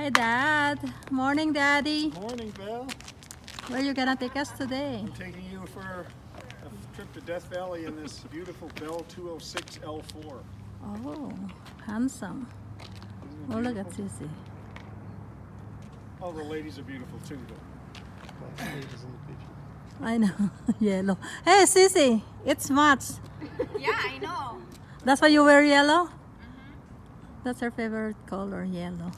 Hi, Dad. Morning, Daddy. Morning, Belle. Where are you gonna take us today? I'm taking you for a trip to Death Valley in this beautiful Bell 206 L-4. Oh, handsome. Isn't it Oh, look at beautiful? Sissy. All the ladies are beautiful too, though. Ladies in the picture. I know. Yellow. Hey, Sissy, it's Mats. Yeah, I know. That's why you wear yellow? That's her favorite color, yellow.